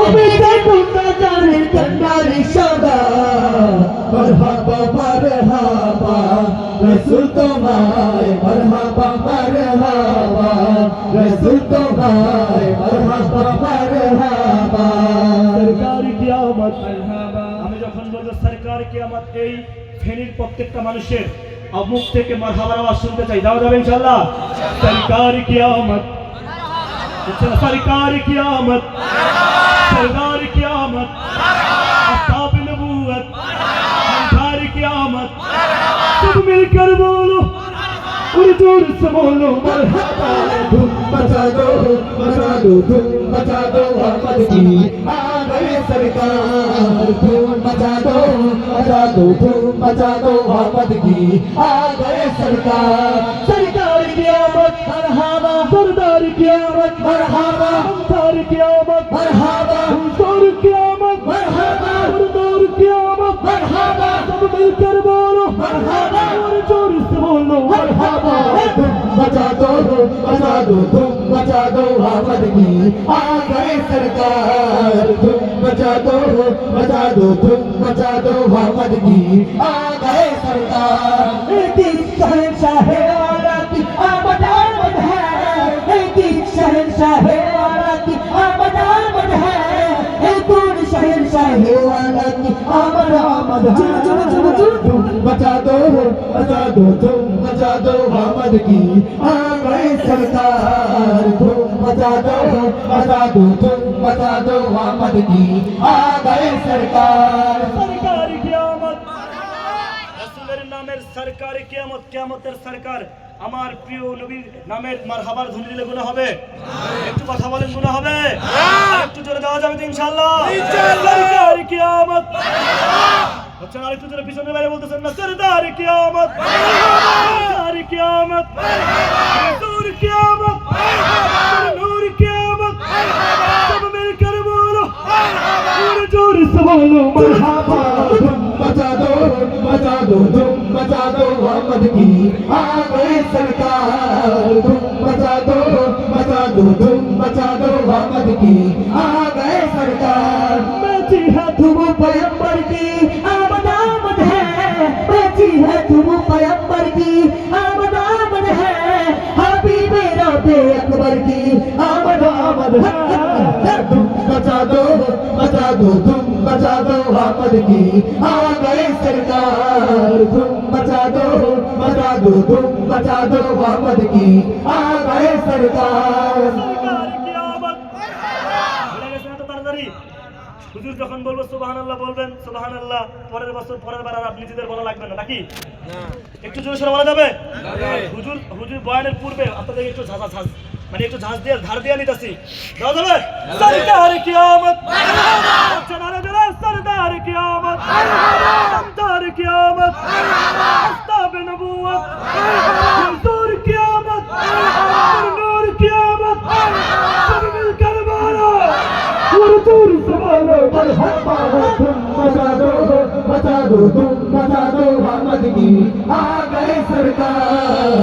আমি দেখুন বাজারে কান্ডারি সদা মারহাবা মারহাবা রসুল তোমায় মারহাবা মারহাবা রসুল তোমায় মারহাবা মারহাবা সরকার কিয়ামত মারহাবা। আমি যখন বলবো সরকার কিয়ামত এই ফেনীর প্রত্যেকটা মানুষের মুখ থেকে মারহাবার আওয়াজ শুনতে চাই। দাও যাবে ইনশাআল্লাহ। সরকার কিয়ামত सरकार क़यामत सरदार क़यामत अस्हाब नबूवत सरकार क़यामत सब मिलकर बोलो और जोर से बोलो मरहबा धूम मचा दो धूम मचा दो अहमद की आ गए सरकार धूम मचा दो धूम मचा दो अहमद की आ गए सरकार सरकार क़यामत मरहबा सरदार क़यामत मरहबा सरदार क़यामत मरहबा हुजूर क़यामत मरहबा सरदार क़यामत मरहबा सब मिलकर बोलो मरहबा और जोर से बोलो मरहबा धूम मचा दो धूम मचा दो अहमद की आ गए सरकार धूम मचा दो धूम मचा दो अहमद की आ गए सरकार एक शहंशाह वाला की आमद आमद है एक शहंशाह वाला की आमद आमद है एक शहंशाह वाला की आमद आमद है धूम मचा दो धूम मचा दो अहमद की आ गए सरकार धूम मचा दो धूम मचा दो अहमद की आ गए सरकार सरकार कियामत রাসূলের নামের সরকার কিয়ামত কিয়ামতের সরকার আমার প্রিয় নবীর নামের মারহাবার ধ্বনি দিলে গুনাহ হবে একটু কথা বলেন গুনাহ হবে একটু জোরে দেওয়া যাবে তো ইনশাআল্লাহ সরকার কিয়ামত আচ্ছা আরেকটু জোরে পিছনে বাইরে বলতেছেন না সরদার কিয়ামত সরদার কিয়ামত হুজুর কিয়ামত নূর কিয়ামত সব মিলकर बोलो और जोर से बोलो मरहबा धूम मचा दो धूम मचा दो अहमद की आ गए सरकार धूम मचा दो धूम मचा दो अहमद की आ गए सरकार मची है धूम पैगंबर की आमद आमद है मची है धूम पैगंबर की आमद आमद है हबीबे रब्बे अकबर की आमद आमद है धूम मचा दो धूम मचा दो अहमद की आ गए सरकार धूम मचा दो धूम मचा दो अहमद की आ गए सरकार सरकार कियामत বলে গেছে না তো তাড়াতাড়ি হুজুর যখন বলবো সুবহানাল্লাহ বলবেন সুবহানাল্লাহ পরের বছর পরের বার আর আপনি নিজেদের বলা লাগবে না নাকি না একটু জোরে সরে বলা যাবে হুজুর বয়ানের পূর্বে আপনাদের একটু ঝাঁঝ মানে একটু ঝাঁঝ দিয়ে ধার দিয়ে নিতেছি দাও যাবে সরকার কিয়ামত মারহাবা চনারে জোরে সরদার কিয়ামত মারহাবা সরদার কিয়ামত মারহাবা আসহাব নবুওত মারহাবা হুজুর কিয়ামত মারহাবা নূর কিয়ামত মারহাবা সব মিলकर बोलो और जोर से बोलो मरहबा धूम मचा दो धूम मचा दो अहमद की आ गए सरकार